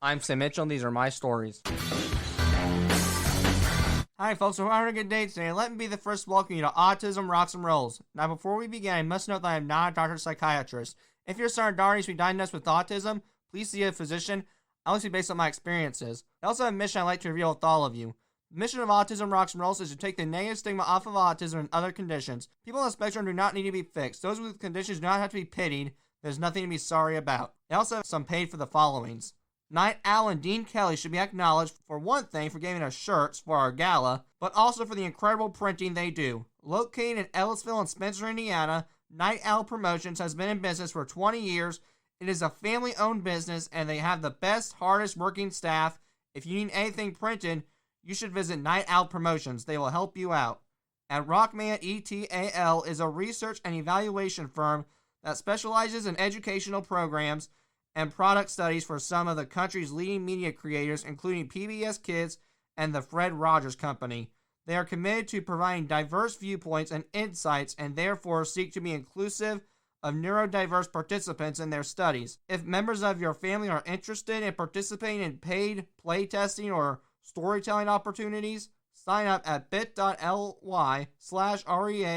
I'm Sam Mitchell, and these are my stories. Hi folks, we're having a good day today. Let me be the first to welcome you to Autism Rocks and Rolls. Now before we begin, I must note that I am not a doctor or psychiatrist. If you're starting to be diagnosed with autism, please see a physician. I only speak based on my experiences. I also have a mission I'd like to reveal with all of you. The mission of Autism Rocks and Rolls is to take the negative stigma off of autism and other conditions. People on the spectrum do not need to be fixed. Those with conditions do not have to be pitied. There's nothing to be sorry about. They also have some paid for the followings. Night Owl and Dean Kelly should be acknowledged, for one thing, for giving us shirts for our gala, but also for the incredible printing they do. Located in Ellisville and Spencer, Indiana, Night Owl Promotions has been in business for 20 years. It is a family-owned business, and they have the best, hardest working staff. If you need anything printed, you should visit Night Owl Promotions. They will help you out. And Rockman ETAL is a research and evaluation firm that specializes in educational programs and product studies for some of the country's leading media creators, including PBS Kids and the Fred Rogers Company. They are committed to providing diverse viewpoints and insights, and therefore seek to be inclusive of neurodiverse participants in their studies. If members of your family are interested in participating in paid playtesting or storytelling opportunities, sign up at bit.ly/REA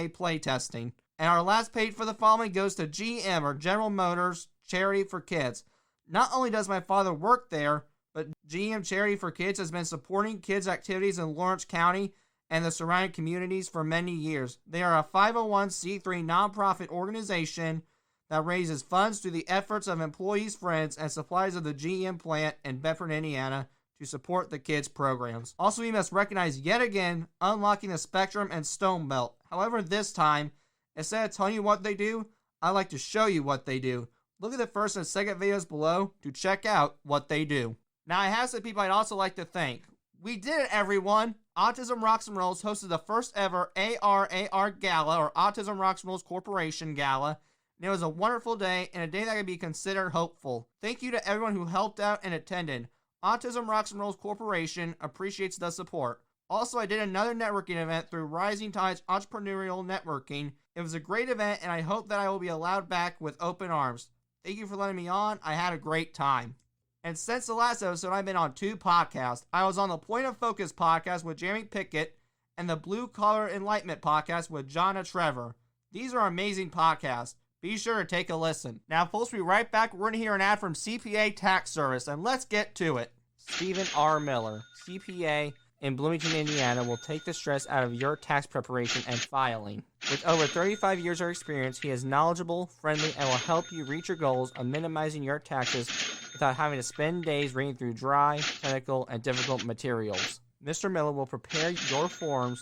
playtesting. And our last paid for the following goes to GM, or General Motors Charity for Kids. Not only does my father work there, but GM Charity for Kids has been supporting kids' activities in Lawrence County and the surrounding communities for many years. They are a 501c3 nonprofit organization that raises funds through the efforts of employees, friends, and suppliers of the GM plant in Bedford, Indiana, to support the kids' programs. Also, we must recognize yet again Unlocking the Spectrum and Stone Belt. However, this time, instead of telling you what they do, I'd like to show you what they do. Look at the first and second videos below to check out what they do. Now, I have some people I'd also like to thank. We did it, everyone! Autism Rocks and Rolls hosted the first ever ARAR Gala, or Autism Rocks and Rolls Corporation Gala, and it was a wonderful day, and a day that could be considered hopeful. Thank you to everyone who helped out and attended. Autism Rocks and Rolls Corporation appreciates the support. Also, I did another networking event through Rising Tides Entrepreneurial Networking. It was a great event, and I hope that I will be allowed back with open arms. Thank you for letting me on. I had a great time. And since the last episode, I've been on 2 podcasts. I was on the Point of Focus podcast with Jeremy Pickett and the Blue Collar Enlightenment podcast with Jonna Trevor. These are amazing podcasts. Be sure to take a listen. Now, folks, we'll be right back. We're going to hear an ad from CPA Tax Service, and let's get to it. Stephen R. Miller, CPA in Bloomington, Indiana, will take the stress out of your tax preparation and filing. With over 35 years of experience, he is knowledgeable, friendly, and will help you reach your goals of minimizing your taxes without having to spend days reading through dry, technical, and difficult materials. Mr. Miller will prepare your forms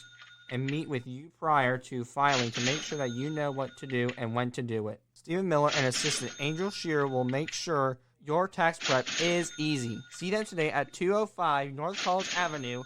and meet with you prior to filing to make sure that you know what to do and when to do it. Stephen Miller and assistant Angel Shearer will make sure your tax prep is easy. See them today at 205 North College Avenue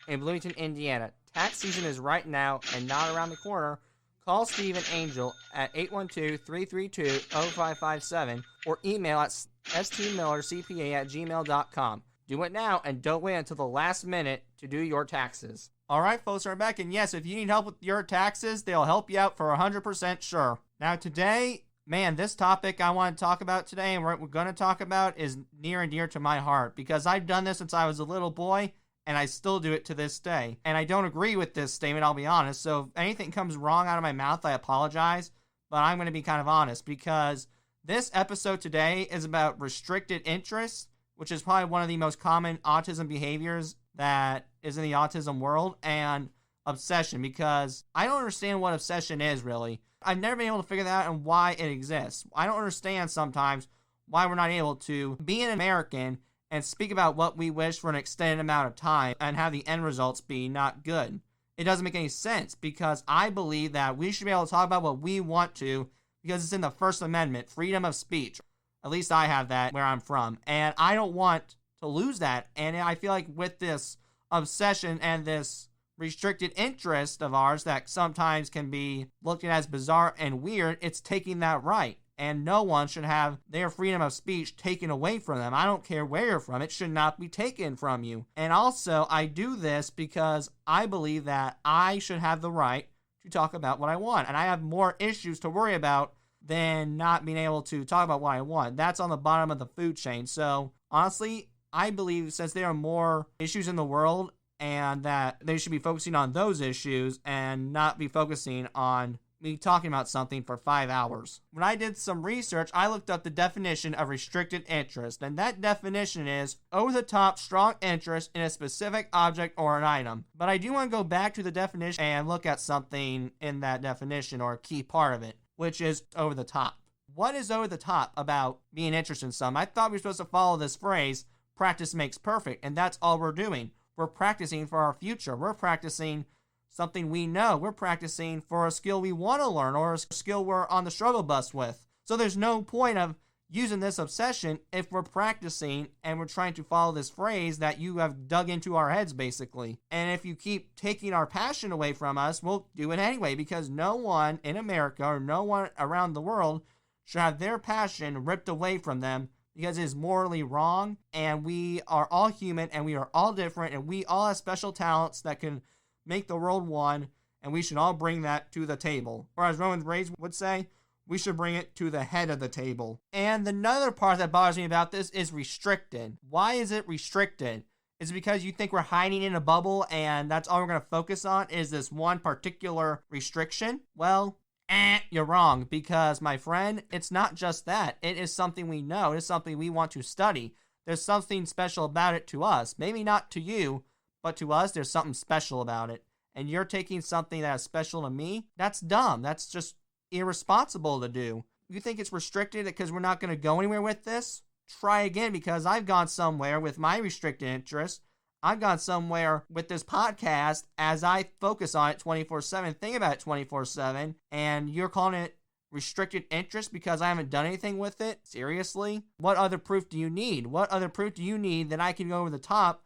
in Bloomington, Indiana. Tax season is right now and not around the corner. Call Steve and Angel at 812-332-0557 or email at stmillercpa@gmail.com. Do it now and don't wait until the last minute to do your taxes. Alright folks, we're back, and yes, if you need help with your taxes, they'll help you out for 100% sure. Now today, man, this topic I want to talk about today and we're going to talk about is near and dear to my heart because I've done this since I was a little boy and I still do it to this day. And I don't agree with this statement, I'll be honest, so if anything comes wrong out of my mouth, I apologize, but I'm going to be kind of honest because this episode today is about restricted interest, which is probably one of the most common autism behaviors that is in the autism world, and obsession, because I don't understand what obsession is, really. I've never been able to figure that out and why it exists. I don't understand sometimes why we're not able to be an American and speak about what we wish for an extended amount of time and have the end results be not good. It doesn't make any sense, because I believe that we should be able to talk about what we want to, because it's in the First Amendment, freedom of speech. At least I have that where I'm from, and I don't want to lose that. And I feel like with this obsession and this restricted interest of ours that sometimes can be looked at as bizarre and weird, it's taking that right. And no one should have their freedom of speech taken away from them. I don't care where you're from. It should not be taken from you. And also, I do this because I believe that I should have the right to talk about what I want. And I have more issues to worry about than not being able to talk about what I want. That's on the bottom of the food chain. So, honestly, I believe since there are more issues in the world and that they should be focusing on those issues and not be focusing on me talking about something for 5 hours. When I did some research, I looked up the definition of restricted interest, and that definition is over-the-top strong interest in a specific object or an item. But I do want to go back to the definition and look at something in that definition, or a key part of it, which is over the top. What is over the top about being interested in something? I thought we were supposed to follow this phrase, practice makes perfect, and that's all we're doing. We're practicing for our future. We're practicing something we know. We're practicing for a skill we want to learn or a skill we're on the struggle bus with. So there's no point of using this obsession if we're practicing and we're trying to follow this phrase that you have dug into our heads, basically. And if you keep taking our passion away from us, we'll do it anyway, because no one in America or no one around the world should have their passion ripped away from them, because it is morally wrong, and we are all human, and we are all different, and we all have special talents that can make the world one, and we should all bring that to the table. Or as Roman Reigns would say, we should bring it to the head of the table. And another part that bothers me about this is restricted. Why is it restricted? Is it because you think we're hiding in a bubble and that's all we're going to focus on is this one particular restriction? Well, you're wrong, because, my friend, it's not just that. It is something we know. It is something we want to study. There's something special about it to us. Maybe not to you, but to us, there's something special about it. And you're taking something that is special to me? That's dumb. That's just irresponsible to do. You think it's restricted because we're not going to go anywhere with this? Try again, because I've gone somewhere with my restricted interest. I've gone somewhere with this podcast as I focus on it 24/7, think about it 24/7, and you're calling it restricted interest because I haven't done anything with it? Seriously? What other proof do you need? What other proof do you need that I can go over the top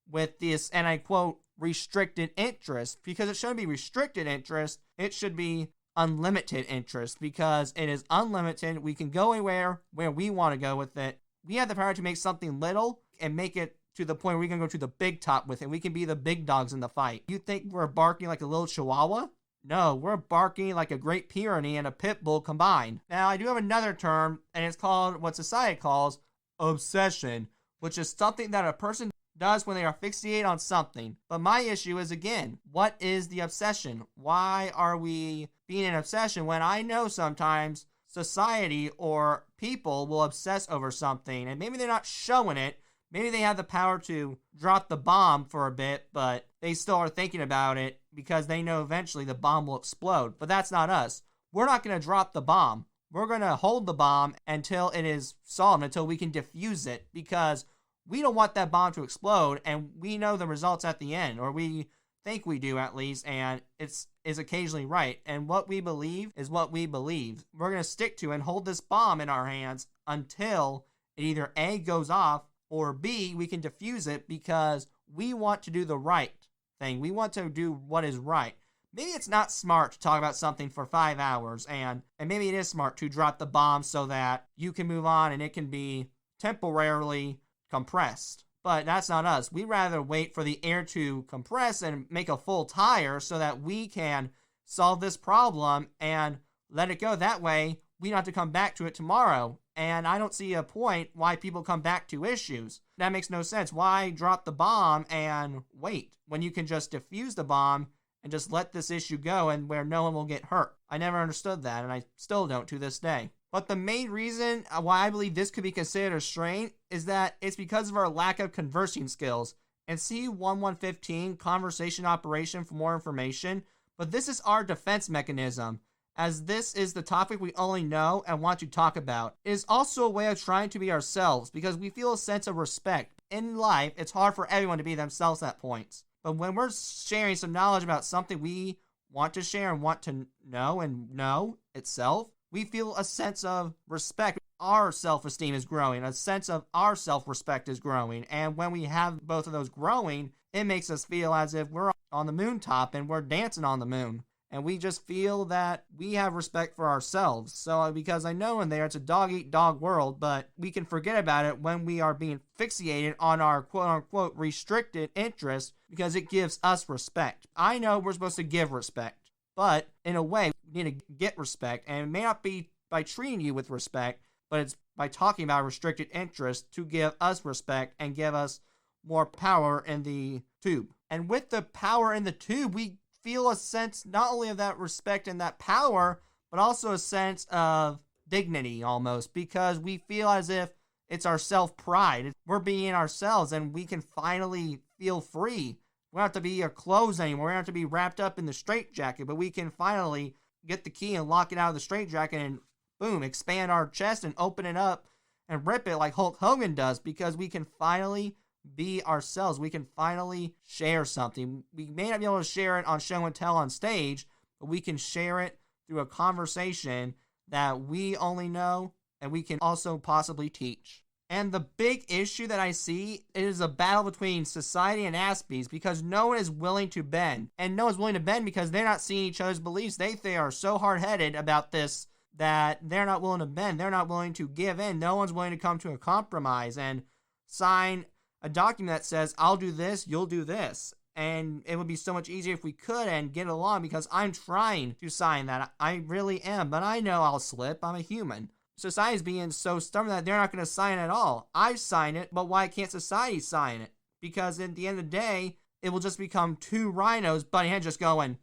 with this, and I quote, restricted interest? Because it shouldn't be restricted interest, it should be unlimited interest, because it is unlimited. We can go anywhere where we want to go with it. We have the power to make something little and make it to the point where we can go to the big top with it. We can be the big dogs in the fight. You think we're barking like a little chihuahua? No, we're barking like a Great Pyrenees and a pit bull combined. Now, I do have another term, and it's called what society calls obsession, which is something that a person does when they are fixated on something. But my issue is, again, what is the obsession? Why are we being an obsession when I know sometimes society or people will obsess over something, and maybe they're not showing it. Maybe they have the power to drop the bomb for a bit, but they still are thinking about it because they know eventually the bomb will explode. But that's not us. We're not going to drop the bomb. We're going to hold the bomb until it is solved, until we can defuse it, because we don't want that bomb to explode, and we know the results at the end, or we think we do at least, and it's occasionally right. And what we believe is what we believe. We're going to stick to and hold this bomb in our hands until it either A, goes off, or B, we can defuse it, because we want to do the right thing. We want to do what is right. Maybe it's not smart to talk about something for 5 hours, and maybe it is smart to drop the bomb so that you can move on and it can be temporarily compressed. But that's not us. We'd rather wait for the air to compress and make a full tire so that we can solve this problem and let it go. That way, we don't have to come back to it tomorrow. And I don't see a point why people come back to issues. That makes no sense. Why drop the bomb and wait when you can just defuse the bomb and just let this issue go and where no one will get hurt? I never understood that, and I still don't to this day. But the main reason why I believe this could be considered a strain is that it's because of our lack of conversing skills. And see 1115, conversation operation, for more information. But this is our defense mechanism, as this is the topic we only know and want to talk about. It is also a way of trying to be ourselves, because we feel a sense of respect. In life, it's hard for everyone to be themselves at points. But when we're sharing some knowledge about something we want to share and want to know and know itself, we feel a sense of respect. Our self-esteem is growing. A sense of our self-respect is growing. And when we have both of those growing, it makes us feel as if we're on the moon top and we're dancing on the moon. And we just feel that we have respect for ourselves. So, because I know in there it's a dog-eat-dog world, but we can forget about it when we are being fixated on our quote-unquote restricted interest, because it gives us respect. I know we're supposed to give respect, but in a way, we need to get respect, and it may not be by treating you with respect, but it's by talking about restricted interest to give us respect and give us more power in the tube. And with the power in the tube, we feel a sense not only of that respect and that power, but also a sense of dignity almost, because we feel as if it's our self-pride. We're being ourselves and we can finally feel free. We don't have to be our clothes anymore. We don't have to be wrapped up in the straitjacket, but we can finally get the key and lock it out of the straitjacket and boom, expand our chest and open it up and rip it like Hulk Hogan does, because we can finally be ourselves. We can finally share something. We may not be able to share it on show and tell on stage, but we can share it through a conversation that we only know and we can also possibly teach. And the big issue that I see is a battle between society and Aspies, because no one is willing to bend. And no one's willing to bend because they're not seeing each other's beliefs. They are so hard-headed about this that they're not willing to bend. They're not willing to give in. No one's willing to come to a compromise and sign a document that says, I'll do this, you'll do this. And it would be so much easier if we could and get along, because I'm trying to sign that. I really am, but I know I'll slip. I'm a human. Society's being so stubborn that they're not going to sign at all. I sign it, but why can't society sign it? Because at the end of the day, it will just become two rhinos butting heads just going,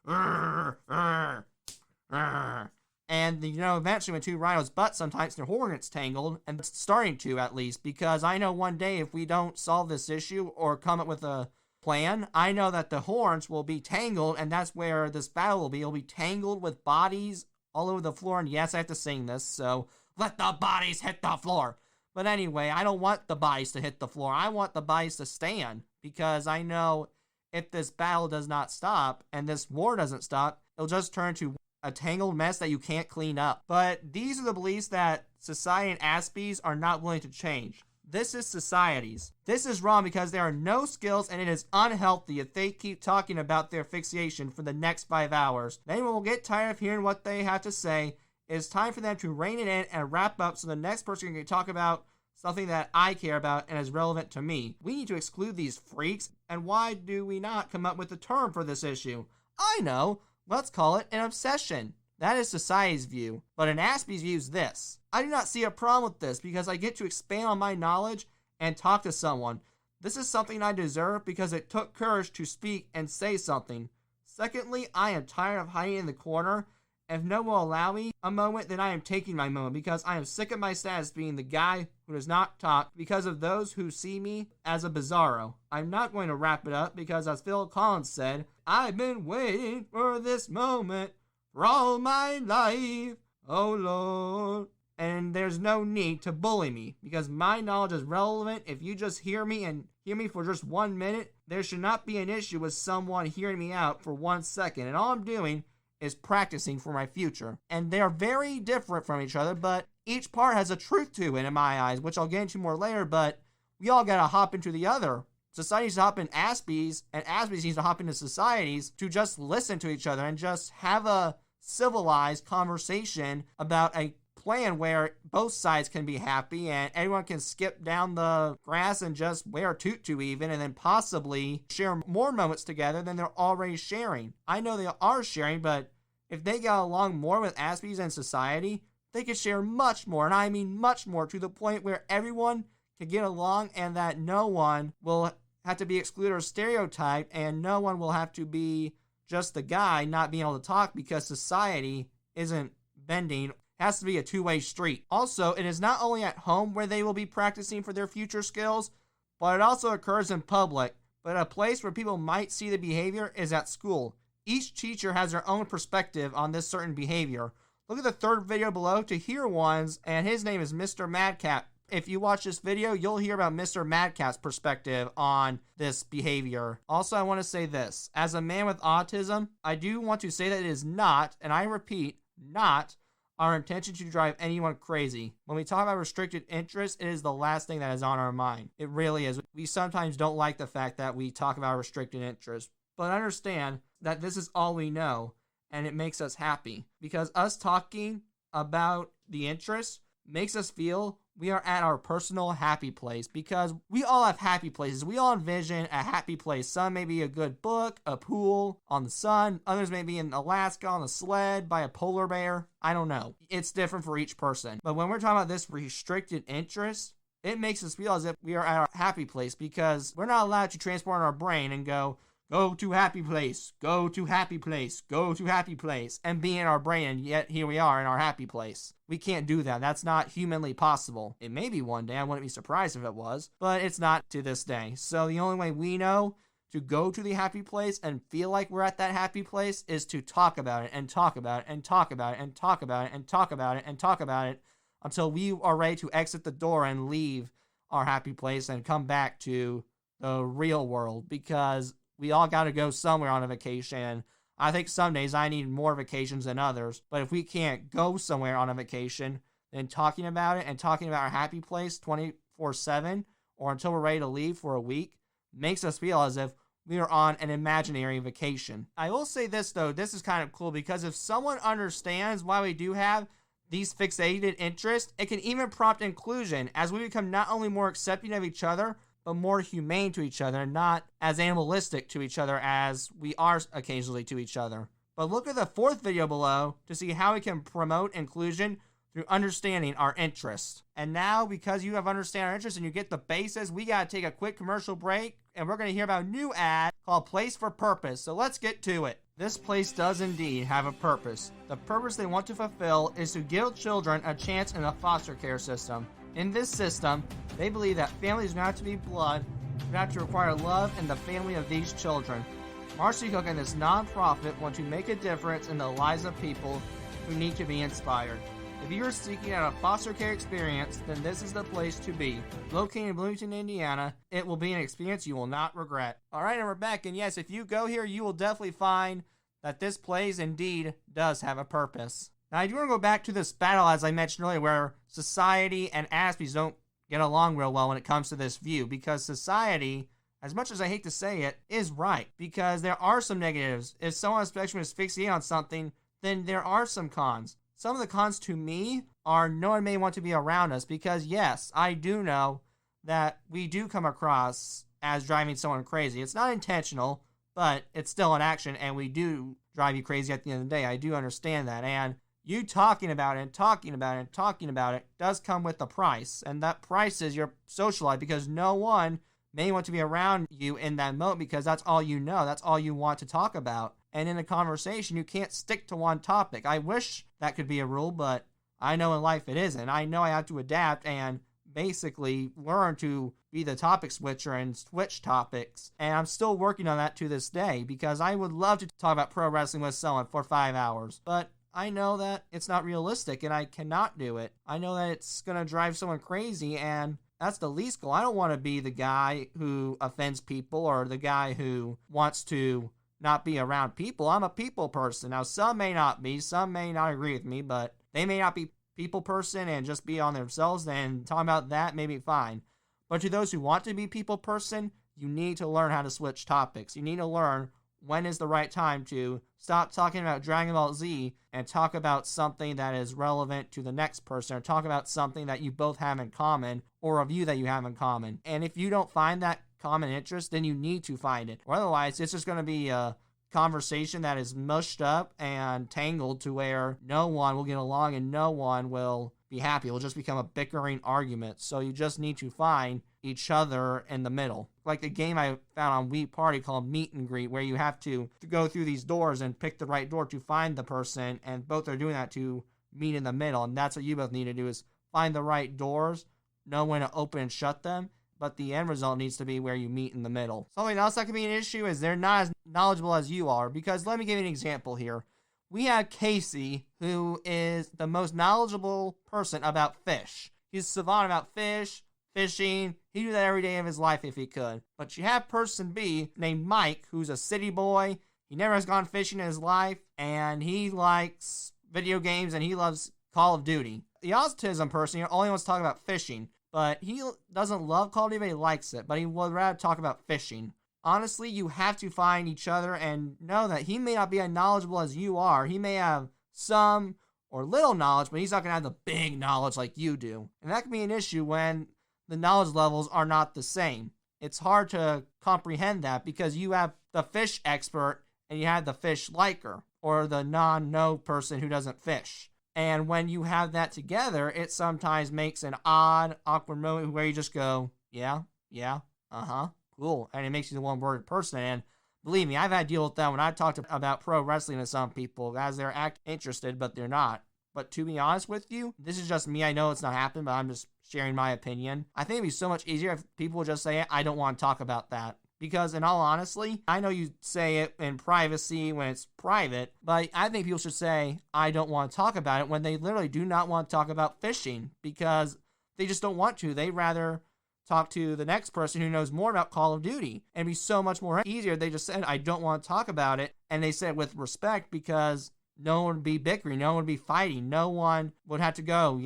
"Arr, arr, arr." And, eventually when two rhinos butt, sometimes their horn gets tangled, and it's starting to, at least, because I know one day if we don't solve this issue or come up with a plan, I know that the horns will be tangled, and that's where this battle will be. It'll be tangled with bodies all over the floor, and yes, I have to sing this, so let the bodies hit the floor. But anyway, I don't want the bodies to hit the floor. I want the bodies to stand, because I know if this battle does not stop, and this war doesn't stop, it'll just turn to a tangled mess that you can't clean up. But these are the beliefs that society and Aspies are not willing to change. This is society's. This is wrong because there are no skills, and it is unhealthy if they keep talking about their fixation for the next 5 hours. Then will get tired of hearing what they have to say. It is time for them to rein it in and wrap up so the next person can talk about something that I care about and is relevant to me. We need to exclude these freaks, and why do we not come up with a term for this issue? I know. Let's call it an obsession. That is society's view, but an Aspie's view is this. I do not see a problem with this because I get to expand on my knowledge and talk to someone. This is something I deserve because it took courage to speak and say something. Secondly, I am tired of hiding in the corner. If no one will allow me a moment, then I am taking my moment because I am sick of my status being the guy who does not talk because of those who see me as a bizarro. I'm not going to wrap it up because, as Phil Collins said, I've been waiting for this moment for all my life, oh Lord. And there's no need to bully me because my knowledge is relevant. If you just hear me and hear me for just 1 minute, there should not be an issue with someone hearing me out for 1 second. And all I'm doing is practicing for my future. And they're very different from each other, but each part has a truth to it in my eyes, which I'll get into more later, but we all gotta hop into the other. Society needs to hop in Aspies, and Aspies needs to hop into societies to just listen to each other and just have a civilized conversation about a plan where both sides can be happy and everyone can skip down the grass and just wear a tutu even, and then possibly share more moments together than they're already sharing. I know they are sharing, but if they got along more with Aspies and society, they could share much more, and I mean much more, to the point where everyone can get along and that no one will have to be excluded or stereotyped, and no one will have to be just the guy not being able to talk because society isn't bending. It has to be a two-way street. Also, it is not only at home where they will be practicing for their future skills, but it also occurs in public. But a place where people might see the behavior is at school. Each teacher has their own perspective on this certain behavior. Look at the third video below to hear one's, and his name is Mr. Madcap. If you watch this video, you'll hear about Mr. Madcap's perspective on this behavior. Also, I want to say this. As a man with autism, I do want to say that it is not, and I repeat, not, our intention to drive anyone crazy. When we talk about restricted interest, it is the last thing that is on our mind. It really is. We sometimes don't like the fact that we talk about restricted interest, but understand that this is all we know, and it makes us happy. Because us talking about the interest makes us feel we are at our personal happy place, because we all have happy places. We all envision a happy place. Some may be a good book, a pool on the sun. Others may be in Alaska on a sled by a polar bear. I don't know. It's different for each person. But when we're talking about this restricted interest, it makes us feel as if we are at our happy place, because we're not allowed to transport our brain and go to happy place, go to happy place, go to happy place, and be in our brain, and yet here we are in our happy place. We can't do that. That's not humanly possible. It may be one day. I wouldn't be surprised if it was, but it's not to this day. So the only way we know to go to the happy place and feel like we're at that happy place is to talk about it and talk about it and talk about it and talk about it and talk about it and talk about it until we are ready to exit the door and leave our happy place and come back to the real world, because we all got to go somewhere on a vacation. I think some days I need more vacations than others. But if we can't go somewhere on a vacation, then talking about it and talking about our happy place 24/7 or until we're ready to leave for a week makes us feel as if we are on an imaginary vacation. I will say this, though. This is kind of cool, because if someone understands why we do have these fixated interests, it can even prompt inclusion as we become not only more accepting of each other, but more humane to each other, and not as animalistic to each other as we are occasionally to each other. But look at the fourth video below to see how we can promote inclusion through understanding our interests. And now, because you have understand our interests and you get the basis, we gotta take a quick commercial break, and we're gonna hear about a new ad called Place for Purpose. So let's get to it. This place does indeed have a purpose. The purpose they want to fulfill is to give children a chance in the foster care system. In this system, they believe that families do not have to be blood, but have to require love in the family of these children. Marcy Cook and this non-profit want to make a difference in the lives of people who need to be inspired. If you are seeking out a foster care experience, then this is the place to be. Located in Bloomington, Indiana, it will be an experience you will not regret. Alright, and we're back, and yes, if you go here, you will definitely find that this place indeed does have a purpose. Now, I do want to go back to this battle, as I mentioned earlier, where society and Aspies don't get along real well when it comes to this view, because society, as much as I hate to say it, is right, because there are some negatives. If someone on the spectrum is fixated on something, then there are some cons. Some of the cons to me are no one may want to be around us, because yes, I do know that we do come across as driving someone crazy. It's not intentional, but it's still an action, and we do drive you crazy at the end of the day. I do understand that, and you talking about it and talking about it and talking about it does come with a price, and that price is your social life, because no one may want to be around you in that moment, because that's all you know, that's all you want to talk about. And in a conversation, you can't stick to one topic. I wish that could be a rule, but I know in life it isn't. I know I have to adapt and basically learn to be the topic switcher and switch topics. And I'm still working on that to this day, because I would love to talk about pro wrestling with someone for 5 hours. But I know that it's not realistic and I cannot do it. I know that it's going to drive someone crazy, and that's the least goal. I don't want to be the guy who offends people or the guy who wants to not be around people. I'm a people person. Now, some may not be. Some may not agree with me, but they may not be people person and just be on themselves. Then talking about that may be fine. But to those who want to be people person, you need to learn how to switch topics. You need to learn when is the right time to stop talking about Dragon Ball Z and talk about something that is relevant to the next person, or talk about something that you both have in common, or a view that you have in common. And if you don't find that common interest, then you need to find it. Or otherwise, it's just going to be a conversation that is mushed up and tangled to where no one will get along and no one will be happy. It will just become a bickering argument. So you just need to find each other in the middle. Like the game I found on Wii Party called Meet and Greet, where you have to go through these doors and pick the right door to find the person, and both are doing that to meet in the middle. And that's what you both need to do, is find the right doors, know when to open and shut them, but the end result needs to be where you meet in the middle. Something else that can be an issue is they're not as knowledgeable as you are, because let me give you an example here. We have Casey, who is the most knowledgeable person about fish. He's savant about fish, fishing. He'd do that every day of his life if he could. But you have person B named Mike, who's a city boy. He never has gone fishing in his life, and he likes video games, and he loves Call of Duty. The autism person only wants to talk about fishing, but he doesn't love Call of Duty, but he likes it, but he would rather talk about fishing. Honestly, you have to find each other and know that he may not be as knowledgeable as you are. He may have some or little knowledge, but he's not going to have the big knowledge like you do. And that can be an issue when the knowledge levels are not the same. It's hard to comprehend that because you have the fish expert and you have the fish liker, or the non-know person who doesn't fish. And when you have that together, it sometimes makes an odd, awkward moment where you just go, yeah, cool. And it makes you the one-worded person. And believe me, I've had to deal with that when I talked about pro wrestling to some people, as they're interested, but they're not. But to be honest with you, this is just me. I know it's not happening, but I'm just sharing my opinion. I think it'd be so much easier if people would just say, I don't want to talk about that. Because in all honesty, I know you say it in privacy when it's private, but I think people should say, I don't want to talk about it when they literally do not want to talk about fishing because they just don't want to. They'd rather talk to the next person who knows more about Call of Duty. And it'd be so much more easier. They just said, I don't want to talk about it. And they said it with respect because no one would be bickering, no one would be fighting, no one would have to go,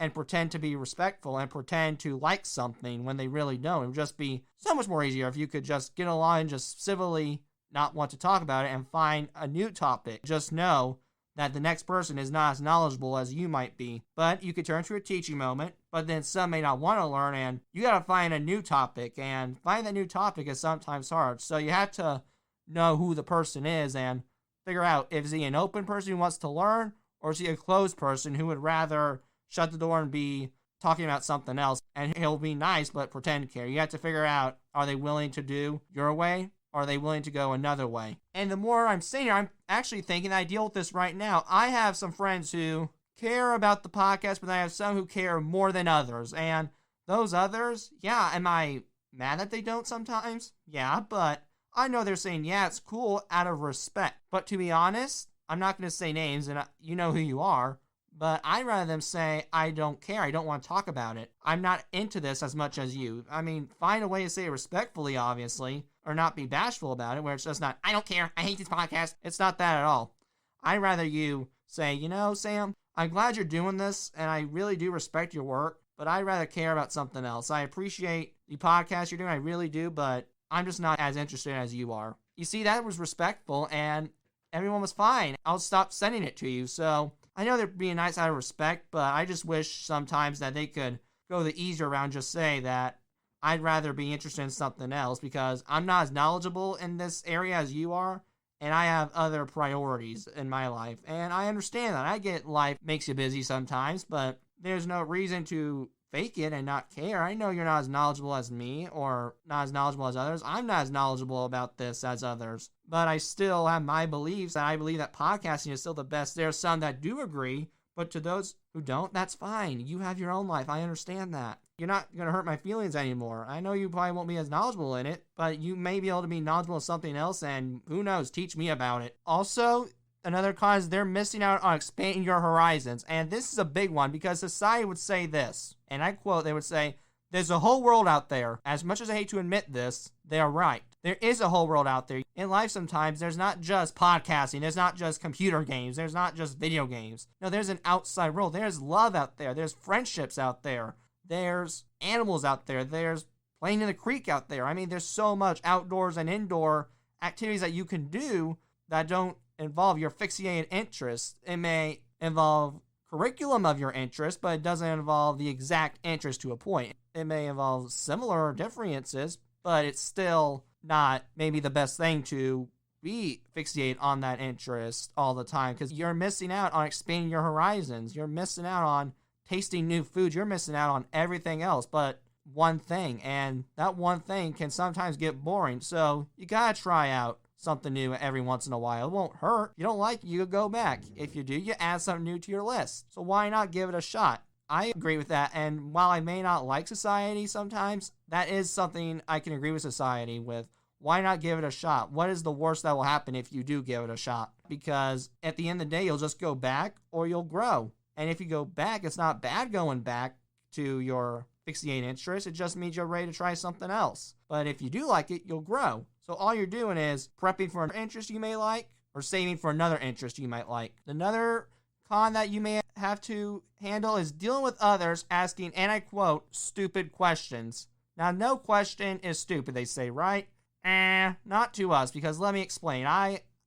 and pretend to be respectful and pretend to like something when they really don't. It would just be so much more easier if you could just get along and just civilly not want to talk about it and find a new topic. Just know that the next person is not as knowledgeable as you might be. But you could turn to a teaching moment, but then some may not want to learn, and you got to find a new topic, and finding that new topic is sometimes hard. So you have to know who the person is and figure out, is he an open person who wants to learn, or is he a closed person who would rather shut the door and be talking about something else, and he'll be nice but pretend to care. You have to figure out, are they willing to do your way, or are they willing to go another way? And the more I'm saying here, I'm actually thinking I deal with this right now. I have some friends who care about the podcast, but I have some who care more than others, and those others, am I mad that they don't sometimes? Yeah, but I know they're saying, it's cool out of respect. But to be honest, I'm not going to say names, and you know who you are, but I'd rather them say, I don't care, I don't want to talk about it. I'm not into this as much as you. I mean, find a way to say it respectfully, obviously, or not be bashful about it, where it's just not, I don't care, I hate this podcast. It's not that at all. I'd rather you say, Sam, I'm glad you're doing this, and I really do respect your work, but I'd rather care about something else. I appreciate the podcast you're doing, I really do, but I'm just not as interested as you are. You see, that was respectful, and everyone was fine. I'll stop sending it to you. So I know they're being nice out of respect, but I just wish sometimes that they could go the easier route and just say that I'd rather be interested in something else because I'm not as knowledgeable in this area as you are, and I have other priorities in my life. And I understand that. I get life makes you busy sometimes, but there's no reason to fake it and not care. I know you're not as knowledgeable as me or not as knowledgeable as others. I'm not as knowledgeable about this as others, but I still have my beliefs that I believe that podcasting is still the best. There's some that do agree, but to those who don't, that's fine. You have your own life. I understand that. You're not going to hurt my feelings anymore. I know you probably won't be as knowledgeable in it, but you may be able to be knowledgeable in something else, and who knows, teach me about it. Also, another cause, they're missing out on expanding your horizons. And this is a big one because society would say this, and I quote, they would say, there's a whole world out there. As much as I hate to admit this, they are right. There is a whole world out there. In life sometimes, there's not just podcasting, there's not just computer games, there's not just video games. No, there's an outside world. There's love out there. There's friendships out there. There's animals out there. There's playing in the creek out there. I mean, there's so much outdoors and indoor activities that you can do that don't involve your fixated interest. It may involve curriculum of your interest, but it doesn't involve the exact interest to a point. It may involve similar differences, but it's still not maybe the best thing to be fixated on that interest all the time because you're missing out on expanding your horizons. You're missing out on tasting new foods. You're missing out on everything else but one thing, and that one thing can sometimes get boring. So you gotta try out something new every once in a while. It won't hurt. You don't like it, you go back. If you do, you add something new to your list. So why not give it a shot? I agree with that, and while I may not like society sometimes, that is something I can agree with society with. Why not give it a shot? What is the worst that will happen if you do give it a shot? Because at the end of the day, you'll just go back or you'll grow. And if you go back, it's not bad going back to your fixated interest. It just means you're ready to try something else. But if you do like it, you'll grow. So all you're doing is prepping for an interest you may like or saving for another interest you might like. Another con that you may have to handle is dealing with others asking, and I quote, stupid questions. Now, no question is stupid, they say, right? Not to us, because let me explain.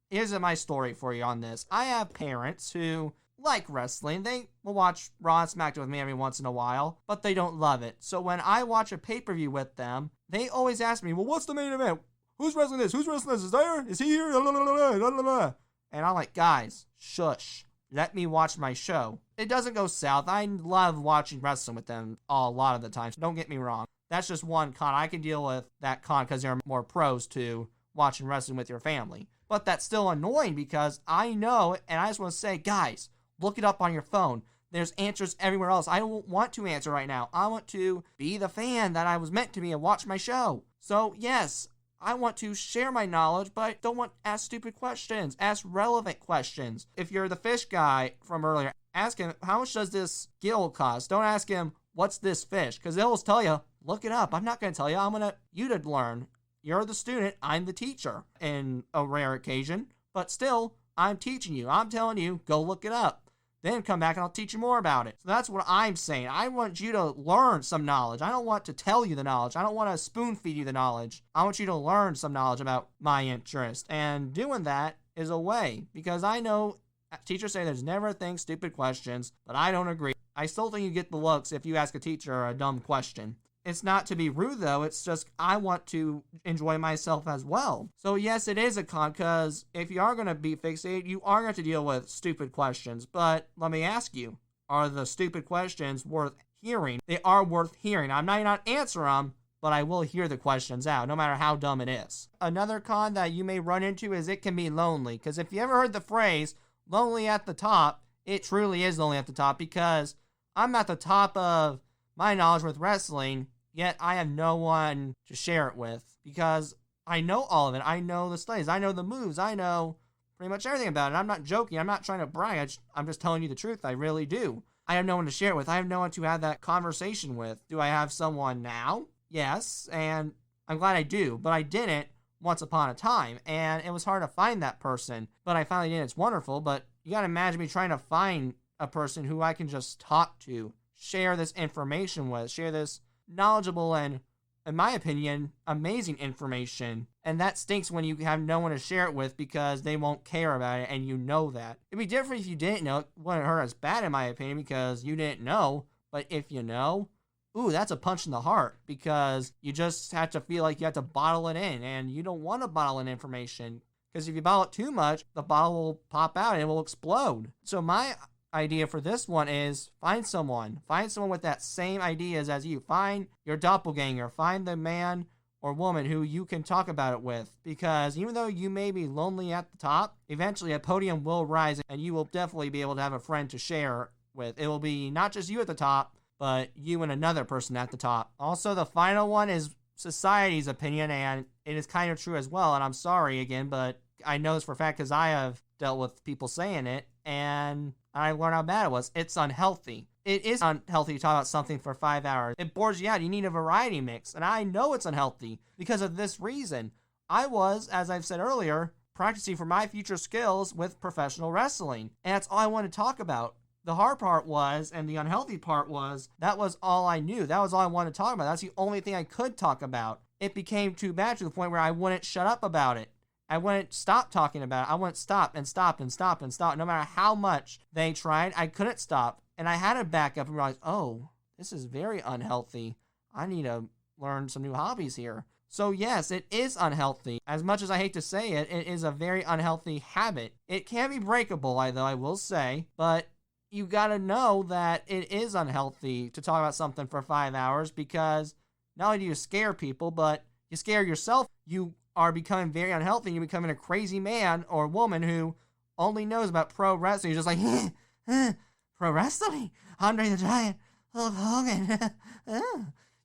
Here's my story for you on this. I have parents who like wrestling. They will watch Raw and SmackDown with me every once in a while, but they don't love it. So when I watch a pay-per-view with them, they always ask me, well, what's the main event? Who's wrestling this? Who's wrestling this? Is there? Is he here? And I'm like, guys, shush. Let me watch my show. It doesn't go south. I love watching wrestling with them a lot of the time. So don't get me wrong. That's just one con. I can deal with that con because there are more pros to watching wrestling with your family. But that's still annoying because I know, and I just want to say, guys, look it up on your phone. There's answers everywhere else. I don't want to answer right now. I want to be the fan that I was meant to be and watch my show. So, yes, I want to share my knowledge, but I don't want to ask stupid questions. Ask relevant questions. If you're the fish guy from earlier, ask him, how much does this gill cost? Don't ask him, what's this fish? Because they'll tell you, look it up. I'm not going to tell you. I want you to learn. You're the student. I'm the teacher in a rare occasion. But still, I'm teaching you. I'm telling you, go look it up. Then come back and I'll teach you more about it. So that's what I'm saying. I want you to learn some knowledge. I don't want to tell you the knowledge. I don't want to spoon feed you the knowledge. I want you to learn some knowledge about my interest. And doing that is a way. Because I know teachers say there's never a thing, stupid questions. But I don't agree. I still think you get the looks if you ask a teacher a dumb question. It's not to be rude, though. It's just I want to enjoy myself as well. So, yes, it is a con, because if you are going to be fixated, you are going to deal with stupid questions. But let me ask you, are the stupid questions worth hearing? They are worth hearing. I might not answer them, but I will hear the questions out, no matter how dumb it is. Another con that you may run into is it can be lonely. Because if you ever heard the phrase, lonely at the top, it truly is lonely at the top, because I'm at the top of my knowledge with wrestling, yet I have no one to share it with, because I know all of it. I know the studies. I know the moves. I know pretty much everything about it. I'm not joking. I'm not trying to brag. I'm just telling you the truth. I really do. I have no one to share it with. I have no one to have that conversation with. Do I have someone now? Yes, and I'm glad I do, but I didn't once upon a time, and it was hard to find that person, but I finally did. It's wonderful, but you gotta imagine me trying to find a person who I can just talk to, share this information with, share this knowledgeable and, in my opinion, amazing information. And that stinks when you have no one to share it with, because they won't care about it, and you know that. It'd be different if you didn't know. It wouldn't hurt as bad, in my opinion, because you didn't know. But if you know, ooh, that's a punch in the heart, because you just have to feel like you have to bottle it in, and you don't want to bottle in information, because if you bottle it too much, the bottle will pop out and it will explode. So my idea for this one is find someone with that same ideas as you. Find your doppelganger. Find the man or woman who you can talk about it with, because even though you may be lonely at the top, eventually a podium will rise and you will definitely be able to have a friend to share with. It will be not just you at the top, but you and another person at the top. Also, the final one is society's opinion, and it is kind of true as well, and I'm sorry again, but I know this for a fact because I have dealt with people saying it, and I learned how bad it was. It's unhealthy. It is unhealthy to talk about something for 5 hours. It bores you out. You need a variety mix. And I know it's unhealthy because of this reason. I was, as I've said earlier, practicing for my future skills with professional wrestling. And that's all I wanted to talk about. The hard part was, and the unhealthy part was, that was all I knew. That was all I wanted to talk about. That's the only thing I could talk about. It became too bad to the point where I wouldn't shut up about it. I wouldn't stop talking about it. I wouldn't stop and stop and stop and stop. No matter how much they tried, I couldn't stop. And I had to back up and realize, oh, this is very unhealthy. I need to learn some new hobbies here. So yes, it is unhealthy. As much as I hate to say it, it is a very unhealthy habit. It can be breakable, though, I will say. But you gotta know that it is unhealthy to talk about something for 5 hours, because not only do you scare people, but you scare yourself. You are becoming very unhealthy, and you're becoming a crazy man or woman who only knows about pro wrestling. You're just like, pro wrestling? Andre the Giant, Hulk Hogan.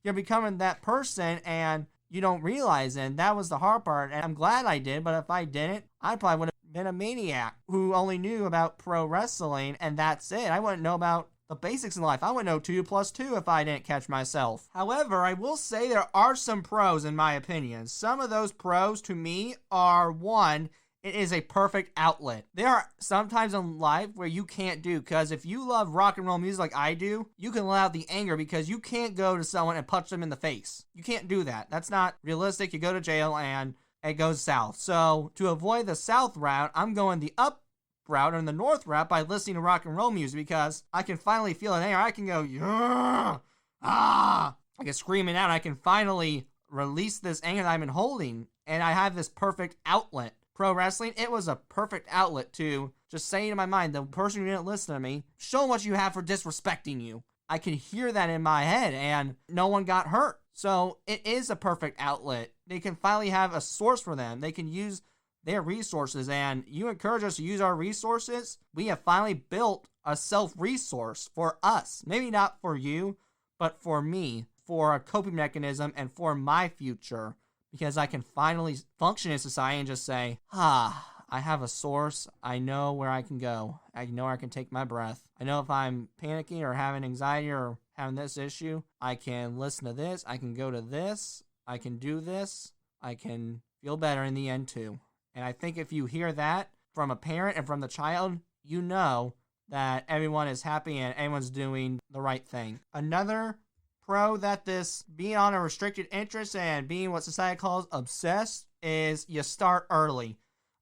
You're becoming that person, and you don't realize it. And that was the hard part, and I'm glad I did, but if I didn't, I probably would have been a maniac who only knew about pro wrestling, and that's it. I wouldn't know about the basics in life. I wouldn't know 2 plus 2 if I didn't catch myself. However, I will say there are some pros in my opinion. Some of those pros to me are, one, it is a perfect outlet. There are sometimes in life where you can't do, because if you love rock and roll music like I do, you can let out the anger, because you can't go to someone and punch them in the face. You can't do that. That's not realistic. You go to jail and it goes south. So to avoid the south route, I'm going the up route and the north route by listening to rock and roll music, because I can finally feel an air. I can go, yeah, ah. I can scream it out. I can finally release this anger that I've been holding, and I have this perfect outlet. Pro wrestling, it was a perfect outlet to just say to my mind, the person who didn't listen to me, show what you have for disrespecting you. I can hear that in my head, and no one got hurt. So it is a perfect outlet. They can finally have a source for them. They can use their resources, and you encourage us to use our resources. We have finally built a self-resource for us. Maybe not for you, but for me, for a coping mechanism and for my future. Because I can finally function in society and just say, I have a source. I know where I can go. I know where I can take my breath. I know if I'm panicking or having anxiety or having this issue, I can listen to this. I can go to this. I can do this. I can feel better in the end too. And I think if you hear that from a parent and from the child, you know that everyone is happy and everyone's doing the right thing. Another pro that this being on a restricted interest and being what society calls obsessed is you start early.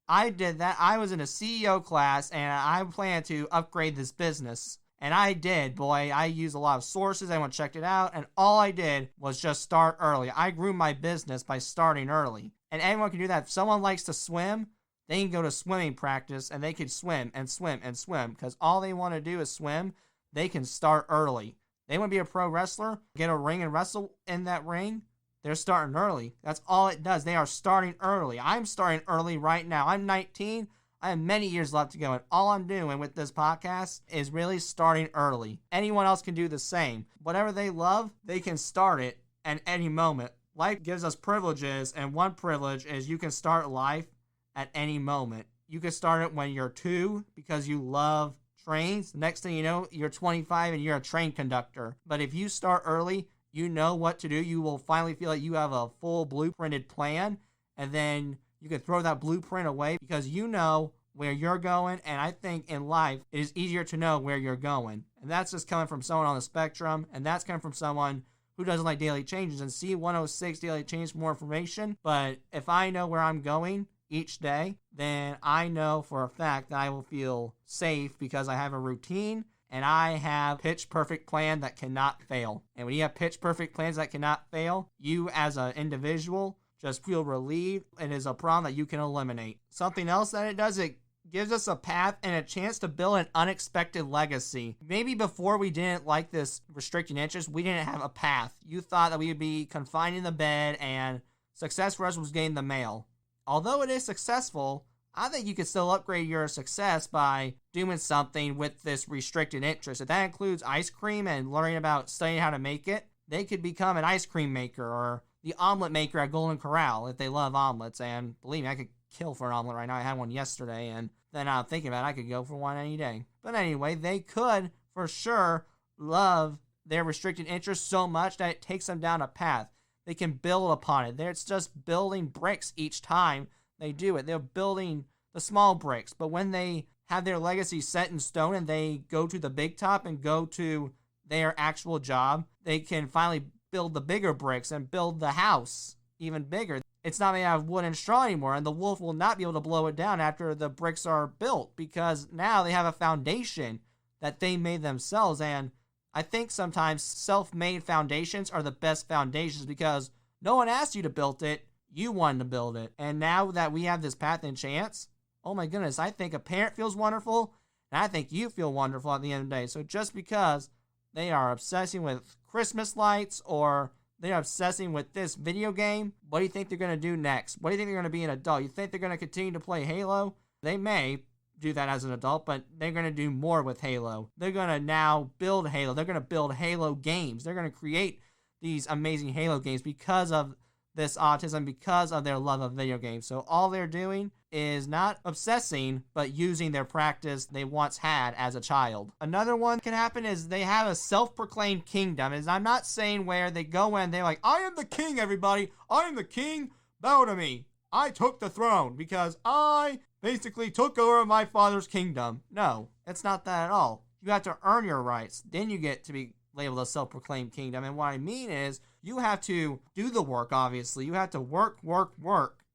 I did that. I was in a CEO class and I planned to upgrade this business. And I did, boy. I used a lot of sources. Everyone checked it out. And all I did was just start early. I grew my business by starting early. And anyone can do that. If someone likes to swim, they can go to swimming practice and they can swim and swim and swim. Because all they want to do is swim. They can start early. They want to be a pro wrestler, get a ring and wrestle in that ring. They're starting early. That's all it does. They are starting early. I'm starting early right now. I'm 19. I have many years left to go, and all I'm doing with this podcast is really starting early. Anyone else can do the same. Whatever they love, they can start it at any moment. Life gives us privileges, and one privilege is you can start life at any moment. You can start it when you're 2 because you love trains. Next thing you know, you're 25 and you're a train conductor. But if you start early, you know what to do. You will finally feel like you have a full blueprinted plan, and then you can throw that blueprint away because you know where you're going. And I think in life, it is easier to know where you're going. And that's just coming from someone on the spectrum, and that's coming from someone who doesn't like daily changes. And C106 daily change for more information. But if I know where I'm going each day, then I know for a fact that I will feel safe because I have a routine and I have pitch perfect plan that cannot fail. And when you have pitch perfect plans that cannot fail, you as an individual just feel relieved. It is a problem that you can eliminate. Something else that it does, it gives us a path and a chance to build an unexpected legacy. Maybe before we didn't like this restricting interest, we didn't have a path. You thought that we would be confined in the bed and success for us was getting the mail. Although it is successful, I think you could still upgrade your success by doing something with this restricted interest. If that includes ice cream and learning about studying how to make it, they could become an ice cream maker or the omelet maker at Golden Corral if they love omelets. And believe me, I could kill for an omelet right now. I had one yesterday, and then I'm thinking about it, I could go for one any day. But anyway, they could for sure love their restricted interest so much that it takes them down a path. They can build upon it. It's just building bricks each time they do it. They're building the small bricks. But when they have their legacy set in stone and they go to the big top and go to their actual job, they can finally build the bigger bricks and build the house even bigger. It's not made out of wood and straw anymore, and the wolf will not be able to blow it down after the bricks are built because now they have a foundation that they made themselves. And I think sometimes self-made foundations are the best foundations because no one asked you to build it. You wanted to build it. And now that we have this path and chance, oh my goodness, I think a parent feels wonderful, and I think you feel wonderful at the end of the day. So just because they are obsessing with Christmas lights or they're obsessing with this video game, what do you think they're going to do next? What do you think they're going to be an adult? You think they're going to continue to play Halo? They may do that as an adult, but they're going to do more with Halo. They're going to now build Halo. They're going to build Halo games. They're going to create these amazing Halo games because of this autism, because of their love of video games. So all they're doing is not obsessing, but using their practice they once had as a child. Another one can happen is they have a self-proclaimed kingdom. And I'm not saying where they go in, they're like, I am the king, everybody. I am the king. Bow to me. I took the throne because I basically took over my father's kingdom. No, it's not that at all. You have to earn your rights. Then you get to be labeled a self-proclaimed kingdom. And what I mean is you have to do the work, obviously. You have to work.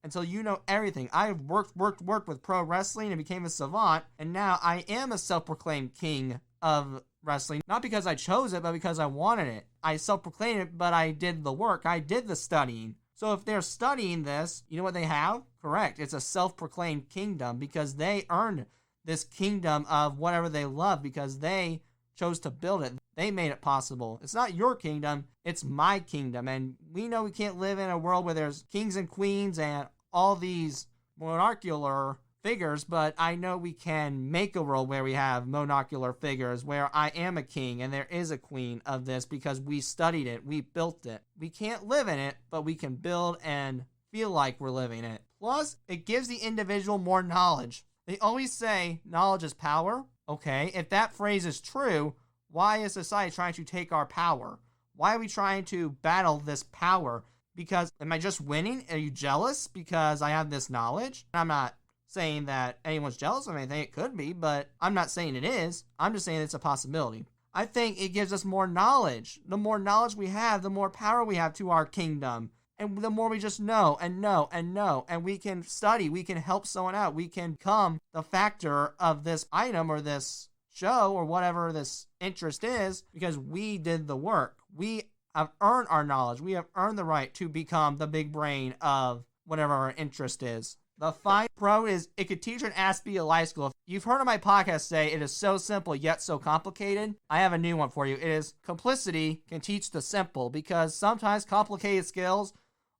until you know everything. I've worked with pro wrestling and became a savant, and now I am a self-proclaimed king of wrestling. Not because I chose it, but because I wanted it. I self-proclaimed it, but I did the work. I did the studying. So if they're studying this, you know what they have? Correct. It's a self-proclaimed kingdom because they earned this kingdom of whatever they love because they chose to build it. They made it possible. It's not your kingdom, it's my kingdom. And we know we can't live in a world where there's kings and queens and all these monarchical figures, but I know we can make a world where we have monocular figures, where I am a king and there is a queen of this because we studied it, we built it. We can't live in it, but we can build and feel like we're living it. Plus, it gives the individual more knowledge. They always say knowledge is power. Okay, if that phrase is true, why is society trying to take our power? Why are we trying to battle this power? Because, am I just winning? Are you jealous because I have this knowledge? I'm not saying that anyone's jealous of anything. It could be, but I'm not saying it is. I'm just saying it's a possibility. I think it gives us more knowledge. The more knowledge we have, the more power we have to our kingdom. And the more we just know and know and know, and we can study, we can help someone out, we can become the factor of this item or this show or whatever this interest is because we did the work. We have earned our knowledge. We have earned the right to become the big brain of whatever our interest is. The fine pro is it could teach an ass be a life skill. If you've heard of my podcast say it is so simple yet so complicated, I have a new one for you. It is complicity can teach the simple because sometimes complicated skills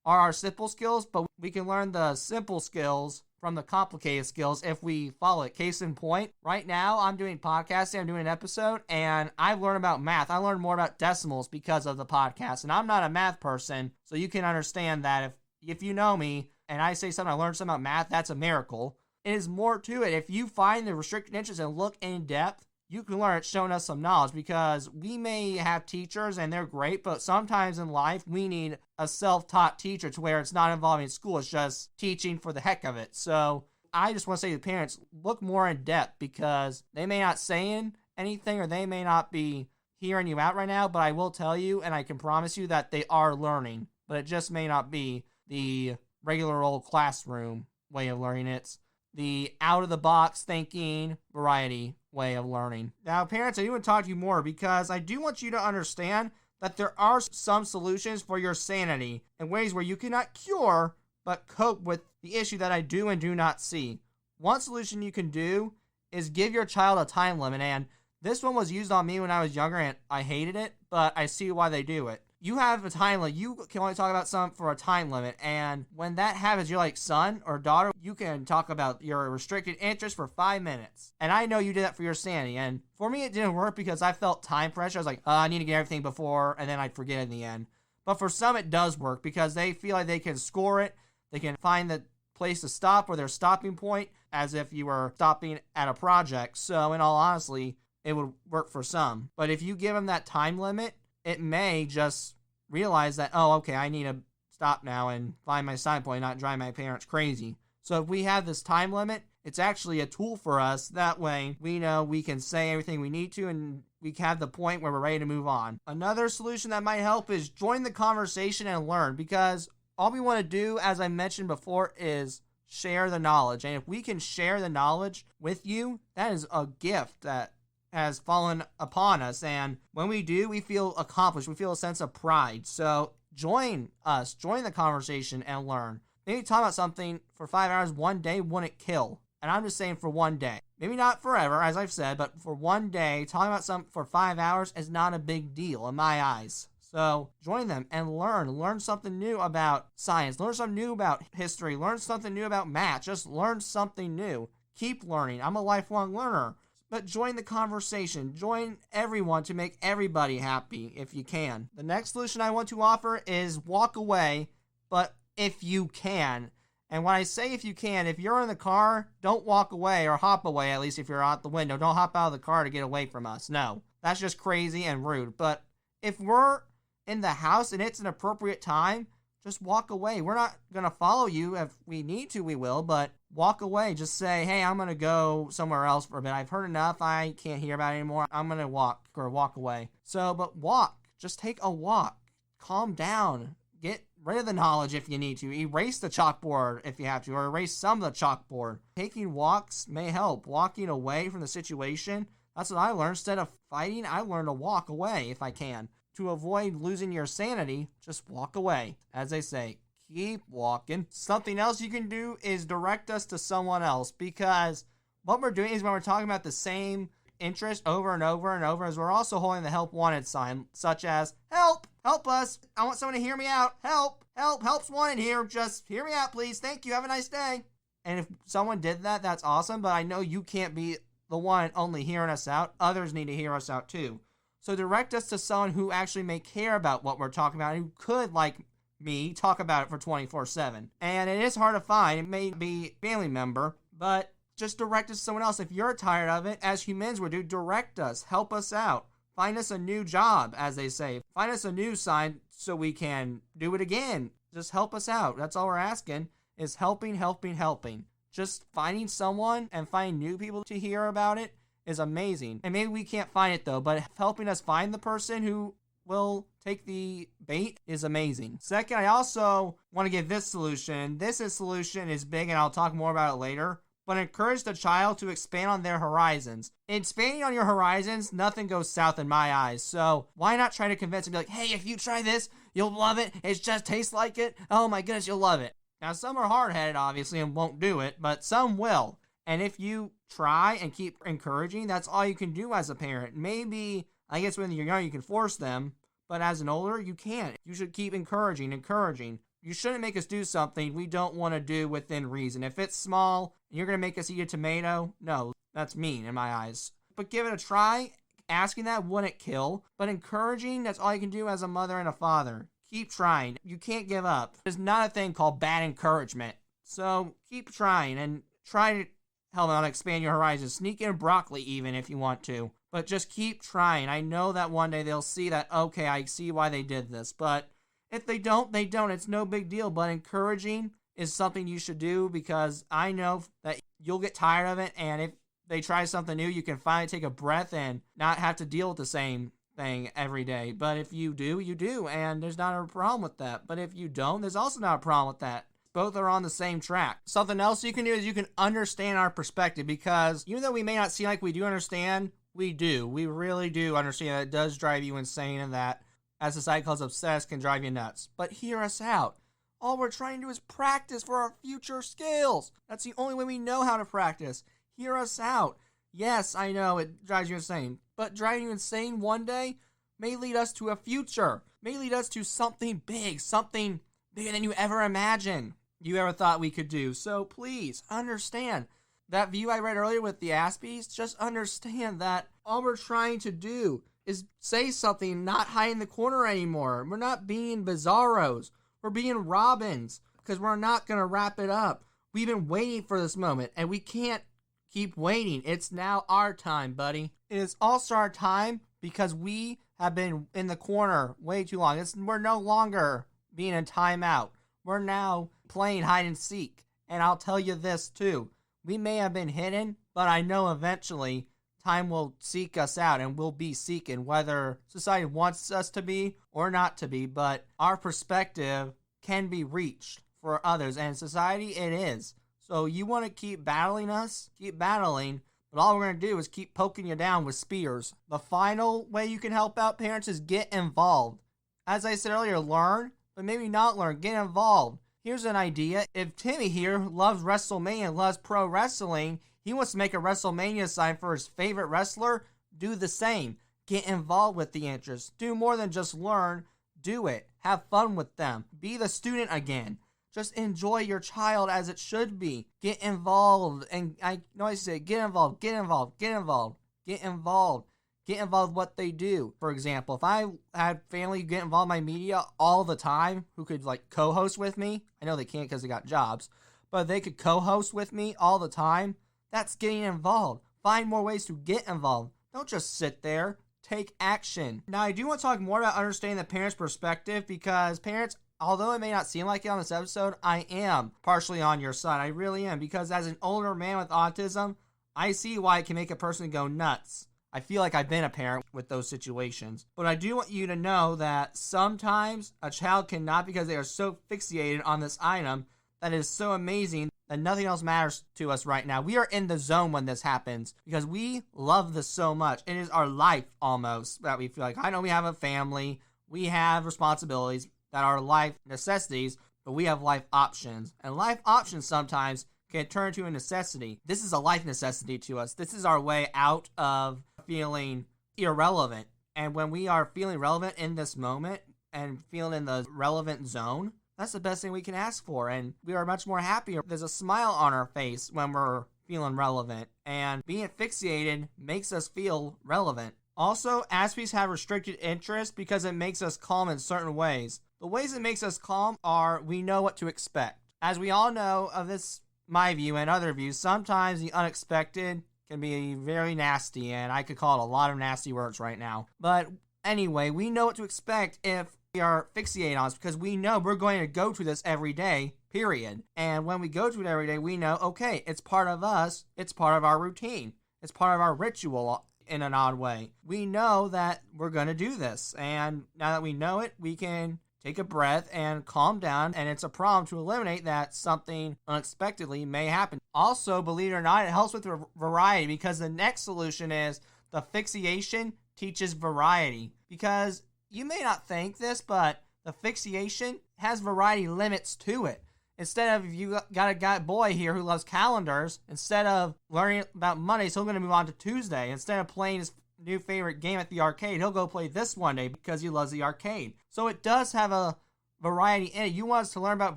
are our simple skills, but we can learn the simple skills from the complicated skills if we follow it. Case in point, right now I'm doing podcasting, I'm doing an episode, and I've learned about math. I learned more about decimals because of the podcast, and I'm not a math person, so you can understand that if you know me and I say something, I learned something about math, that's a miracle. It is more to it. If you find the restricted interest and look in depth, you can learn it showing us some knowledge because we may have teachers and they're great, but sometimes in life we need a self-taught teacher to where it's not involving school, it's just teaching for the heck of it. So I just want to say to parents, look more in depth because they may not saying anything or they may not be hearing you out right now, but I will tell you and I can promise you that they are learning, but it just may not be the regular old classroom way of learning. It's the out-of-the-box thinking variety way of learning. Now, parents, I do want to talk to you more because I do want you to understand that there are some solutions for your sanity in ways where you cannot cure, but cope with the issue that I do and do not see. One solution you can do is give your child a time limit, and this one was used on me when I was younger, and I hated it, but I see why they do it. You have a time limit. You can only talk about something for a time limit. And when that happens, you're like, son or daughter, you can talk about your restricted interest for 5 minutes. And I know you did that for your sanity. And for me, it didn't work because I felt time pressure. I was like, I need to get everything before, and then I'd forget in the end. But for some, it does work because they feel like they can score it. They can find the place to stop or their stopping point as if you were stopping at a project. So in all honesty, it would work for some. But if you give them that time limit, it may just realize that, oh, okay, I need to stop now and find my starting point, not drive my parents crazy. So if we have this time limit, it's actually a tool for us. That way, we know we can say everything we need to and we have the point where we're ready to move on. Another solution that might help is join the conversation and learn because all we want to do, as I mentioned before, is share the knowledge. And if we can share the knowledge with you, that is a gift that has fallen upon us, and when we do, we feel accomplished. We feel a sense of pride. So join us, join the conversation, and learn. Maybe talk about something for 5 hours one day wouldn't kill, and I'm just saying for one day. Maybe not forever, as I've said, but for one day, talking about something for 5 hours is not a big deal in my eyes. So join them and learn something new about science, learn something new about history, learn something new about math. Just learn something new. Keep learning. I'm a lifelong learner. But join the conversation. Join everyone to make everybody happy if you can. The next solution I want to offer is walk away, but if you can. And when I say if you can, if you're in the car, don't walk away or hop away, at least if you're out the window. Don't hop out of the car to get away from us. No, that's just crazy and rude. But if we're in the house and it's an appropriate time, just walk away. We're not going to follow you. If we need to, we will, but walk away. Just say, hey, I'm going to go somewhere else for a bit. I've heard enough. I can't hear about it anymore. I'm going to walk away. So, but walk. Just take a walk. Calm down. Get rid of the knowledge if you need to. Erase the chalkboard if you have to, or erase some of the chalkboard. Taking walks may help. Walking away from the situation. That's what I learned. Instead of fighting, I learned to walk away if I can. To avoid losing your sanity, just walk away. As they say, keep walking. Something else you can do is direct us to someone else, because what we're doing is when we're talking about the same interest over and over and over, is we're also holding the help wanted sign, such as, help us, I want someone to hear me out, help's wanted here, just hear me out please, thank you, have a nice day. And if someone did that, that's awesome, but I know you can't be the one only hearing us out. Others need to hear us out too. So direct us to someone who actually may care about what we're talking about, who could, like me, talk about it for 24/7. And it is hard to find. It may be a family member, but just direct us to someone else. If you're tired of it, as humans would do, direct us, help us out. Find us a new job, as they say. Find us a new sign so we can do it again. Just help us out. That's all we're asking, is helping. Just finding someone and finding new people to hear about it is amazing. And maybe we can't find it though, but helping us find the person who will take the bait is amazing. Second, I also want to give this solution. This solution is big, and I'll talk more about it later. But encourage the child to expand on their horizons. Expanding on your horizons, nothing goes south in my eyes. So why not try to convince them, be like, hey, if you try this, you'll love it. It just tastes like it. Oh my goodness, you'll love it. Now, some are hard-headed, obviously, and won't do it, but some will. And if you try and keep encouraging, that's all you can do as a parent. Maybe, I guess when you're young, you can force them, but as an older, you can't. You should keep encouraging. You shouldn't make us do something we don't want to do within reason. If it's small, and you're going to make us eat a tomato, no, that's mean in my eyes. But give it a try. Asking that wouldn't kill, but encouraging, that's all you can do as a mother and a father. Keep trying. You can't give up. There's not a thing called bad encouragement. So keep trying and try to help out, expand your horizons. Sneak in broccoli even if you want to. But just keep trying. I know that one day they'll see that, okay, I see why they did this. But if they don't, they don't. It's no big deal. But encouraging is something you should do, because I know that you'll get tired of it. And if they try something new, you can finally take a breath and not have to deal with the same thing every day. But if you do, you do. And there's not a problem with that. But if you don't, there's also not a problem with that. Both are on the same track. Something else you can do is you can understand our perspective, because even though we may not seem like we do understand, we do. We really do understand that it does drive you insane, and that, as society calls obsessed, can drive you nuts. But hear us out. All we're trying to do is practice for our future skills. That's the only way we know how to practice. Hear us out. Yes, I know it drives you insane, but driving you insane one day may lead us to a future, may lead us to something bigger than you ever imagined, you ever thought we could do. So please understand that view I read earlier with the Aspies. Just understand that all we're trying to do is say something, not hide in the corner anymore. We're not being bizarros. We're being Robins, because we're not going to wrap it up. We've been waiting for this moment, and we can't keep waiting. It's now our time, buddy. It is also our time, because we have been in the corner way too long. We're no longer being in timeout. We're now playing hide and seek. And I'll tell you this too. We may have been hidden, but I know eventually time will seek us out, and we'll be seeking, whether society wants us to be or not to be. But our perspective can be reached for others, and society it is. So you want to keep battling us? Keep battling. But all we're going to do is keep poking you down with spears. The final way you can help out parents is get involved. As I said earlier, learn, but maybe not learn. Get involved. Here's an idea. If Timmy here loves WrestleMania, loves pro wrestling, he wants to make a WrestleMania sign for his favorite wrestler, do the same. Get involved with the interest. Do more than just learn. Do it. Have fun with them. Be the student again. Just enjoy your child as it should be. Get involved. And I know I say get involved, get involved, get involved, get involved. Get involved with what they do. For example, if I had family get involved in my media all the time, who could like co-host with me, I know they can't because they got jobs, but they could co-host with me all the time, that's getting involved. Find more ways to get involved. Don't just sit there. Take action. Now, I do want to talk more about understanding the parent's perspective, because parents, although it may not seem like it on this episode, I am partially on your side. I really am, because as an older man with autism, I see why it can make a person go nuts. I feel like I've been a parent with those situations. But I do want you to know that sometimes a child cannot, because they are so fixated on this item that is so amazing that nothing else matters to us right now. We are in the zone when this happens because we love this so much. It is our life almost that we feel like, I know we have a family, we have responsibilities that are life necessities, but we have life options. And life options sometimes can turn into a necessity. This is a life necessity to us. This is our way out of feeling irrelevant. And when we are feeling relevant in this moment and feeling in the relevant zone, that's the best thing we can ask for. And we are much more happier. There's a smile on our face when we're feeling relevant. And being fixated makes us feel relevant. Also, aspies have restricted interest because it makes us calm in certain ways. The ways it makes us calm are we know what to expect. As we all know, of this, my view and other views, sometimes the unexpected can be very nasty, and I could call it a lot of nasty words right now. But anyway, we know what to expect if we are fixated on it because we know we're going to go to this every day, period. And when we go to it every day, we know, okay, it's part of us, it's part of our routine, it's part of our ritual in an odd way. We know that we're going to do this, and now that we know it, we can take a breath and calm down, and it's a problem to eliminate that something unexpectedly may happen. Also, believe it or not, it helps with variety because the next solution is the fixation teaches variety. Because you may not think this, but the fixation has variety limits to it. Instead of, if you got a guy boy here who loves calendars, instead of learning about Mondays, he'll going to move on to Tuesday. Instead of playing his new favorite game at the arcade, he'll go play this one day because he loves the arcade. So it does have a variety in it. You want us to learn about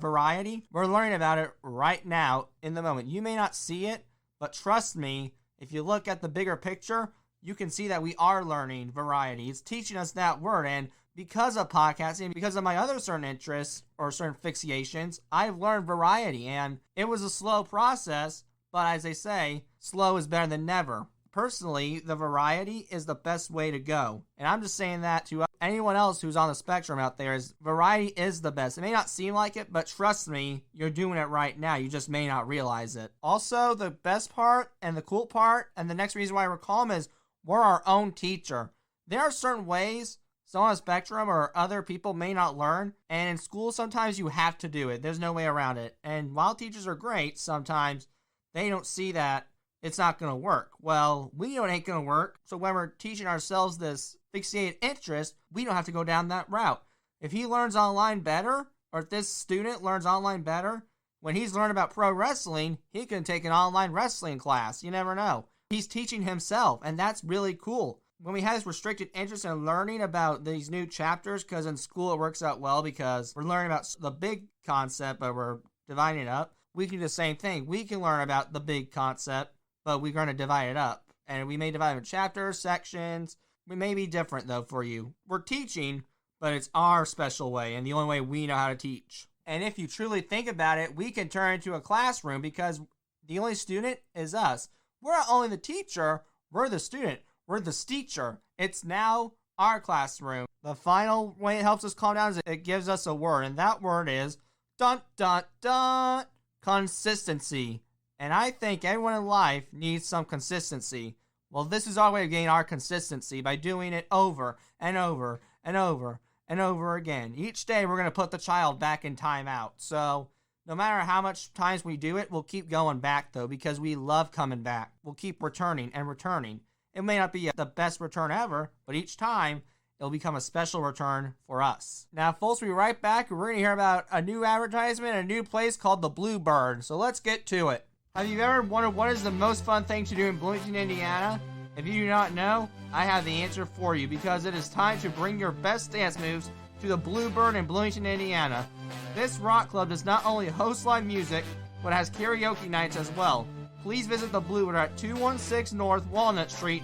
variety? We're learning about it right now in the moment. You may not see it, but trust me, if you look at the bigger picture, you can see that we are learning variety. It's teaching us that word, and because of podcasting, because of my other certain interests or certain fixations, I've learned variety, and it was a slow process, but as they say, slow is better than never. Personally, the variety is the best way to go. And I'm just saying that to anyone else who's on the spectrum out there, is variety is the best. It may not seem like it, but trust me, you're doing it right now. You just may not realize it. Also, the best part and the cool part, and the next reason why we're calm is we're our own teacher. There are certain ways someone on the spectrum or other people may not learn, and in school sometimes you have to do it. There's no way around it. And while teachers are great, sometimes they don't see that it's not going to work. Well, we know it ain't going to work. So when we're teaching ourselves this fixated interest, we don't have to go down that route. If he learns online better, or if this student learns online better, when he's learning about pro wrestling, he can take an online wrestling class. You never know. He's teaching himself, and that's really cool. When we have this restricted interest in learning about these new chapters, because in school it works out well because we're learning about the big concept, but we're dividing it up. We can do the same thing. We can learn about the big concept, but we're going to divide it up. And we may divide it into chapters, sections. We may be different, though, for you. We're teaching, but it's our special way and the only way we know how to teach. And if you truly think about it, we can turn it into a classroom because the only student is us. We're not only the teacher, we're the student. We're the teacher. It's now our classroom. The final way it helps us calm down is it gives us a word, and that word is dun dun dun, consistency. And I think everyone in life needs some consistency. Well, this is our way of getting our consistency by doing it over and over and over and over again. Each day we're going to put the child back in timeout. So no matter how much times we do it, we'll keep going back though because we love coming back. We'll keep returning and returning. It may not be the best return ever, but each time it'll become a special return for us. Now, folks, we'll be right back. We're going to hear about a new advertisement, a new place called the Bluebird. So let's get to it. Have you ever wondered what is the most fun thing to do in Bloomington, Indiana? If you do not know, I have the answer for you because it is time to bring your best dance moves to the Bluebird in Bloomington, Indiana. This rock club does not only host live music, but has karaoke nights as well. Please visit the Bluebird at 216 North Walnut Street,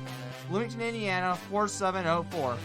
Bloomington, Indiana 4704.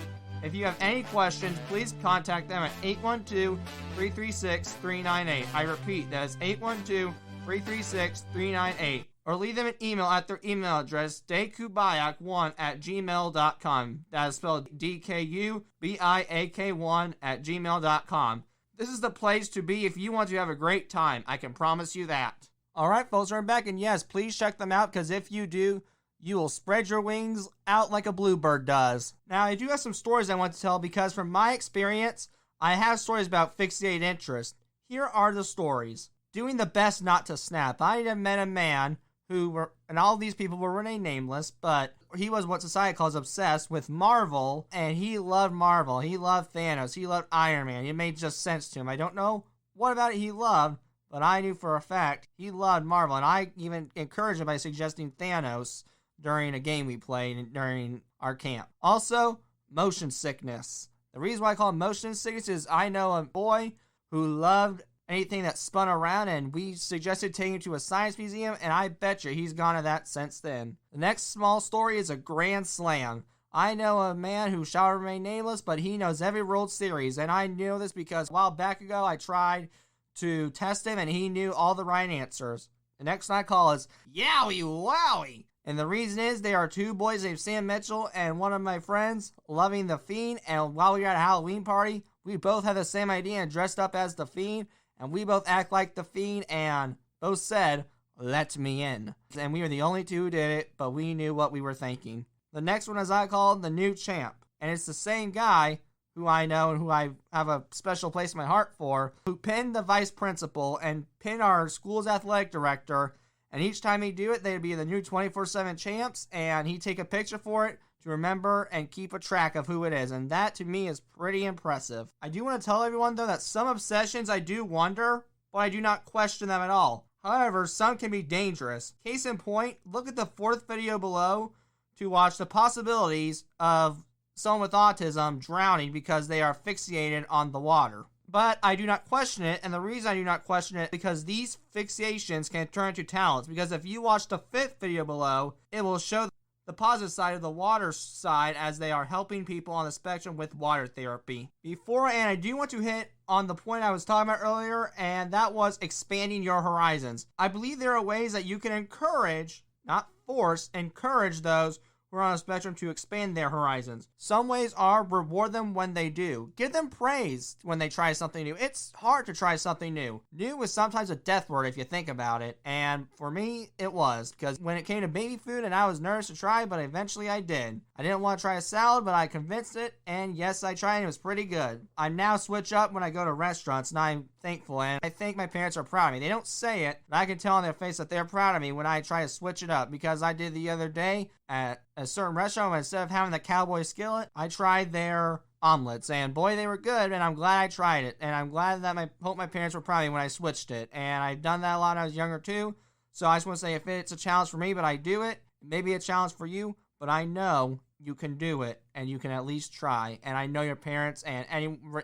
If you have any questions, please contact them at 812-336-398. I repeat, that is 812-336-398. Or leave them an email at their email address, dkubiak1@gmail.com. That is spelled DKUBIAK1@gmail.com. This is the place to be if you want to have a great time. I can promise you that. Alright, folks, we're back, and yes, please check them out, because if you do, you will spread your wings out like a bluebird does. Now, I do have some stories I want to tell because from my experience, I have stories about fixated interest. Here are the stories. Doing the best not to snap. I have met a man who were, and all these people were remain nameless, but he was what society calls obsessed with Marvel, and he loved Marvel. He loved Thanos. He loved Iron Man. It made just sense to him. I don't know what about it he loved, but I knew for a fact he loved Marvel, and I even encouraged him by suggesting Thanos during a game we played during our camp. Also, motion sickness. The reason why I call it motion sickness is I know a boy who loved anything that spun around, and we suggested taking him to a science museum, and I bet you he's gone to that since then. The next small story is a grand slam. I know a man who shall remain nameless, but he knows every World Series, and I know this because a while back ago I tried to test him, and he knew all the right answers. The next one I call is Yowie Wowie. And the reason is they are two boys named Sam Mitchell and one of my friends loving the Fiend, and while we were at a Halloween party, we both had the same idea and dressed up as the Fiend, and we both act like the Fiend and both said, "Let me in." And we were the only two who did it, but we knew what we were thinking. The next one is I called the new champ, and it's the same guy who I know and who I have a special place in my heart for, who pinned the vice principal and pinned our school's athletic director, and each time he'd do it, they'd be the new 24/7 champs, and he'd take a picture for it to remember and keep a track of who it is, and that to me is pretty impressive. I do want to tell everyone though that some obsessions I do wonder, but I do not question them at all. However, some can be dangerous. Case in point, look at the 4th video below to watch the possibilities of someone with autism drowning because they are fixated on the water. But I do not question it, and the reason I do not question it is because these fixations can turn into talents. Because if you watch the 5th video below, it will show the positive side of the water side as they are helping people on the spectrum with water therapy. And I do want to hit on the point I was talking about earlier, and that was expanding your horizons. I believe there are ways that you can encourage, not force, encourage those who are on a spectrum to expand their horizons. Some ways are reward them when they do. Give them praise when they try something new. It's hard to try something new. New is sometimes a death word if you think about it. And for me, it was. Because when it came to baby food and I was nervous to try, but eventually I did. I didn't want to try a salad, but I convinced it. And yes, I tried and it was pretty good. I now switch up when I go to restaurants and I'm thankful. And I think my parents are proud of me. They don't say it, but I can tell on their face that they're proud of me when I try to switch it up. Because I did the other day at a certain restaurant, instead of having the cowboy skillet, I tried their omelets, and boy, they were good, and I'm glad I tried it, and I'm glad that hope my parents were proud of me when I switched it, and I've done that a lot when I was younger too, so I just want to say if it's a challenge for me, but I do it, maybe a challenge for you, but I know you can do it, and you can at least try, and I know your parents and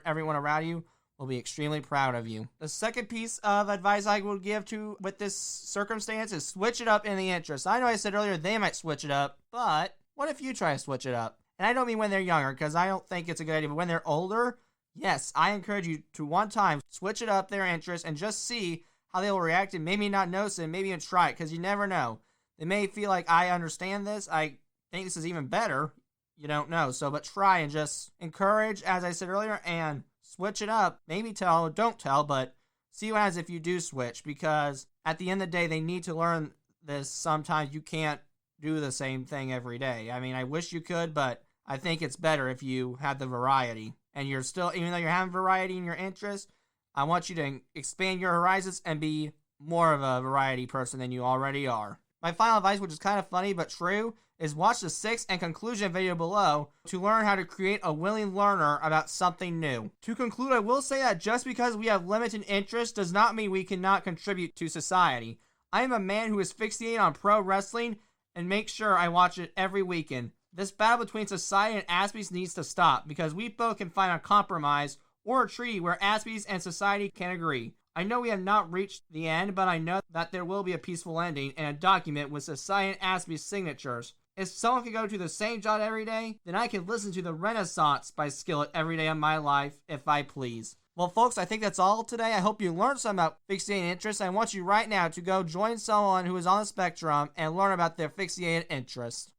everyone around you will be extremely proud of you. The second piece of advice I would give with this circumstance is switch it up in the interest. I know I said earlier they might switch it up, but what if you try to switch it up? And I don't mean when they're younger, because I don't think it's a good idea, but when they're older, yes, I encourage you to one time switch it up their interest and just see how they will react and maybe not notice it, maybe even try it, because you never know. They may feel like, I understand this, I think this is even better. You don't know. But try and just encourage, as I said earlier, and switch it up. Maybe tell, don't tell, but see what happens if you do switch, because at the end of the day, they need to learn this. Sometimes you can't do the same thing every day. I mean, I wish you could, but I think it's better if you have the variety. And you're still, even though you're having variety in your interests, I want you to expand your horizons and be more of a variety person than you already are. My final advice, which is kind of funny but true, is watch the 6th and conclusion video below to learn how to create a willing learner about something new. To conclude, I will say that just because we have limited interests does not mean we cannot contribute to society. I am a man who is fixated on pro wrestling and make sure I watch it every weekend. This battle between society and Aspies needs to stop because we both can find a compromise or a treaty where Aspies and society can agree. I know we have not reached the end, but I know that there will be a peaceful ending and a document with society and Aspies signatures. If someone can go to the same job every day, then I can listen to the Renaissance by Skillet every day of my life, if I please. Well, folks, I think that's all today. I hope you learned something about fixated interests. I want you right now to go join someone who is on the spectrum and learn about their fixated interests.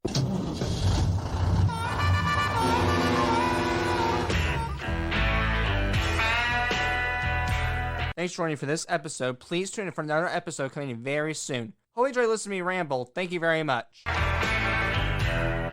Thanks for joining for this episode. Please tune in for another episode coming in very soon. Hope you enjoyed listening to me ramble. Thank you very much.